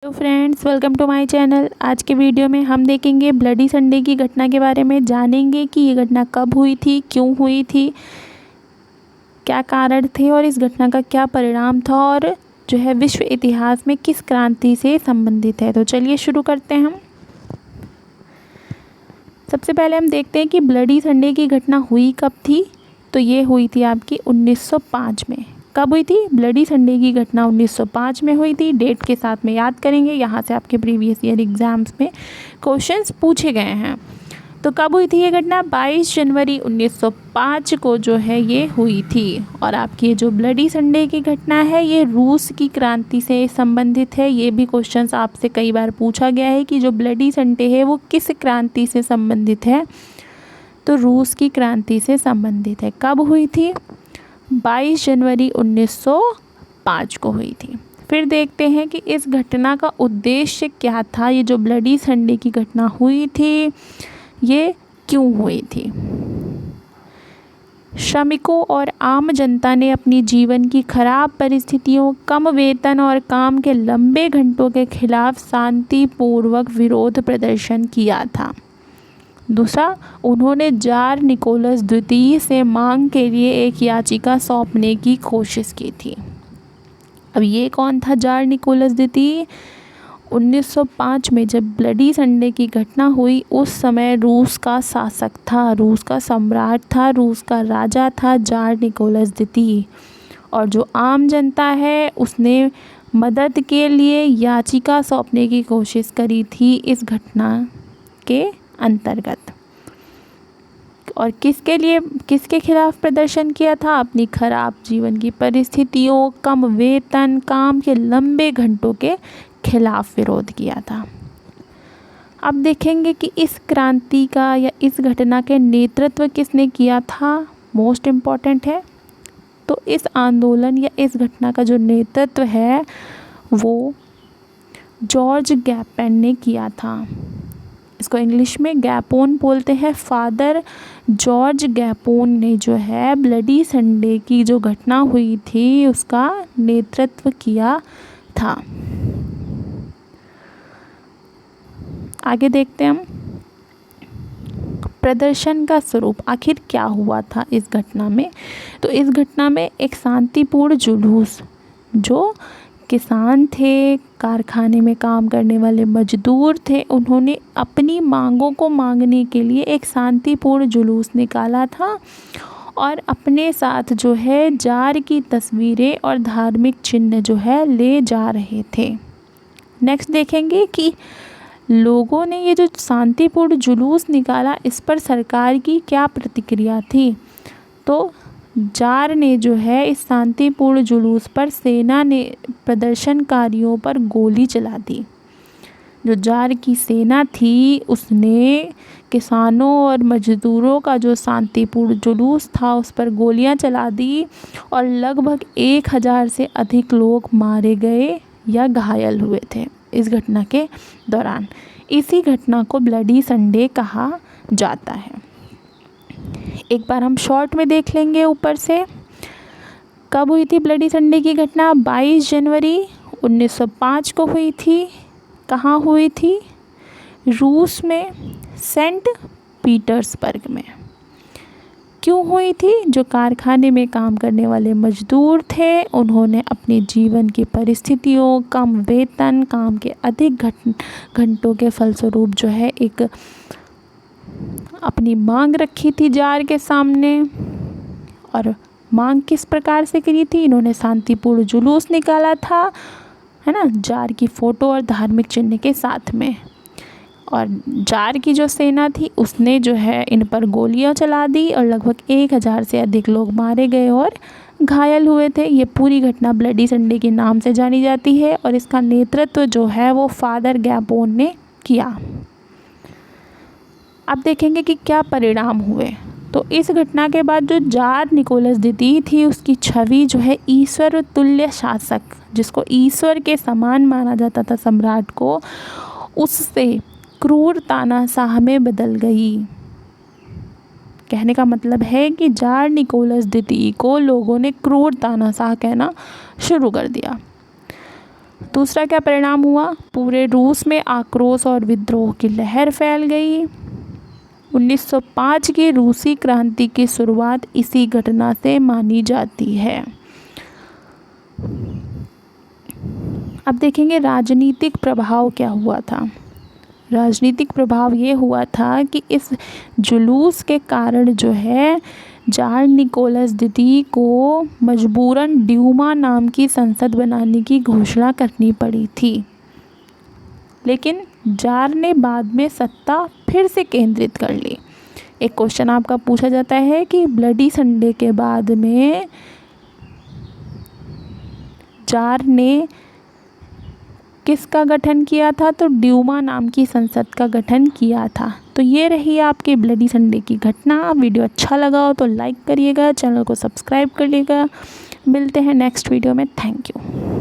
Hello friends, welcome to my channel. आज के video में हम देखेंगे ब्लडी संडे की घटना के बारे में। जानेंगे कि ये घटना कब हुई थी, क्यों हुई थी, क्या कारण थे और इस घटना का क्या परिणाम था और जो है विश्व इतिहास में किस क्रांति से संबंधित है। तो चलिए शुरू करते हैं हम। सबसे पहले हम देखते हैं कि ब्लडी संडे की घटना हुई कब थी। तो ये हुई थी आपकी 1905 में। कब हुई थी? ब्लडी संडे की घटना 1905 में हुई थी। डेट के साथ में याद करेंगे, यहाँ से आपके प्रीवियस ईयर एग्जाम्स में क्वेश्चंस पूछे गए हैं। तो कब हुई थी ये घटना? 22 जनवरी 1905 को जो है ये हुई थी। और आपकी जो ब्लडी संडे की घटना है ये रूस की क्रांति से संबंधित है। ये भी क्वेश्चंस आपसे कई बार पूछा गया है कि जो ब्लडी संडे है वो किस क्रांति से संबंधित है। तो रूस की क्रांति से संबंधित है। कब हुई थी? 22 जनवरी 1905 को हुई थी। फिर देखते हैं कि इस घटना का उद्देश्य क्या था। ये जो ब्लडी संडे की घटना हुई थी ये क्यों हुई थी? श्रमिकों और आम जनता ने अपनी जीवन की खराब परिस्थितियों, कम वेतन और काम के लंबे घंटों के खिलाफ शांतिपूर्वक विरोध प्रदर्शन किया था। दूसरा, उन्होंने जार निकोलस द्वितीय से मांग के लिए एक याचिका सौंपने की कोशिश की थी। अब ये कौन था जार निकोलस द्वितीय? 1905 में जब ब्लडी संडे की घटना हुई उस समय रूस का शासक था, रूस का सम्राट था, रूस का राजा था जार निकोलस द्वितीय। और जो आम जनता है उसने मदद के लिए याचिका सौंपने की कोशिश करी थी इस घटना के अंतर्गत। और किसके लिए, किसके खिलाफ प्रदर्शन किया था? अपनी खराब जीवन की परिस्थितियों, कम वेतन, काम के लंबे घंटों के खिलाफ विरोध किया था। अब देखेंगे कि इस क्रांति का या इस घटना के नेतृत्व किसने किया था। मोस्ट इम्पॉर्टेंट है। तो इस आंदोलन या इस घटना का जो नेतृत्व है वो जॉर्ज गैपेन ने किया था। इसको इंग्लिश में गैपोन बोलते हैं। फादर जॉर्ज गैपोन ने जो है ब्लडी संडे की जो घटना हुई थी उसका नेतृत्व किया था। आगे देखते हैं हम प्रदर्शन का स्वरूप। आखिर क्या हुआ था इस घटना में? तो इस घटना में एक शांतिपूर्ण जुलूस, जो किसान थे, कारखाने में काम करने वाले मजदूर थे, उन्होंने अपनी मांगों को मांगने के लिए एक शांतिपूर्ण जुलूस निकाला था और अपने साथ जो है जार की तस्वीरें और धार्मिक चिन्ह जो है ले जा रहे थे। नेक्स्ट देखेंगे कि लोगों ने ये जो शांतिपूर्ण जुलूस निकाला इस पर सरकार की क्या प्रतिक्रिया थी। तो जार ने जो है इस शांतिपूर्ण जुलूस पर सेना ने प्रदर्शनकारियों पर गोली चला दी। जो जार की सेना थी उसने किसानों और मजदूरों का जो शांतिपूर्ण जुलूस था उस पर गोलियां चला दी और लगभग 1000 से अधिक लोग मारे गए या घायल हुए थे इस घटना के दौरान। इसी घटना को ब्लडी संडे कहा जाता है। एक बार हम शॉर्ट में देख लेंगे ऊपर से। कब हुई थी ब्लडी संडे की घटना? 22 जनवरी 1905 को हुई थी। कहाँ हुई थी? रूस में, सेंट पीटर्सबर्ग में। क्यों हुई थी? जो कारखाने में काम करने वाले मजदूर थे उन्होंने अपने जीवन की परिस्थितियों, कम वेतन, काम के अधिक घंटों के फलस्वरूप जो है एक अपनी मांग रखी थी जार के सामने। और मांग किस प्रकार से करी थी? इन्होंने शांतिपूर्ण जुलूस निकाला था, है ना, जार की फ़ोटो और धार्मिक चिन्ह के साथ में। और जार की जो सेना थी उसने जो है इन पर गोलियां चला दी और लगभग 1000 से अधिक लोग मारे गए और घायल हुए थे। ये पूरी घटना ब्लडी संडे के नाम से जानी जाती है और इसका नेतृत्व जो है वो फादर गैपोन ने किया। अब देखेंगे कि क्या परिणाम हुए। तो इस घटना के बाद जो जार निकोलस द्वितीय थी उसकी छवि जो है ईश्वर तुल्य शासक, जिसको ईश्वर के समान माना जाता था सम्राट को, उससे क्रूर तानाशाह में बदल गई। कहने का मतलब है कि जार निकोलस द्वितीय को लोगों ने क्रूर तानाशाह कहना शुरू कर दिया। दूसरा क्या परिणाम हुआ? पूरे रूस में आक्रोश और विद्रोह की लहर फैल गई। 1905 की रूसी क्रांति की शुरुआत इसी घटना से मानी जाती है। अब देखेंगे राजनीतिक प्रभाव क्या हुआ था। राजनीतिक प्रभाव ये हुआ था कि इस जुलूस के कारण जो है जार निकोलस द्वितीय को मजबूरन ड्यूमा नाम की संसद बनाने की घोषणा करनी पड़ी थी। लेकिन जार ने बाद में सत्ता फिर से केंद्रित कर ली। एक क्वेश्चन आपका पूछा जाता है कि ब्लडी संडे के बाद में जार ने किसका गठन किया था? तो ड्यूमा नाम की संसद का गठन किया था। तो ये रही आपके ब्लडी संडे की घटना। वीडियो अच्छा लगा हो तो लाइक करिएगा, चैनल को सब्सक्राइब करिएगा। मिलते हैं नेक्स्ट वीडियो में। Thank you.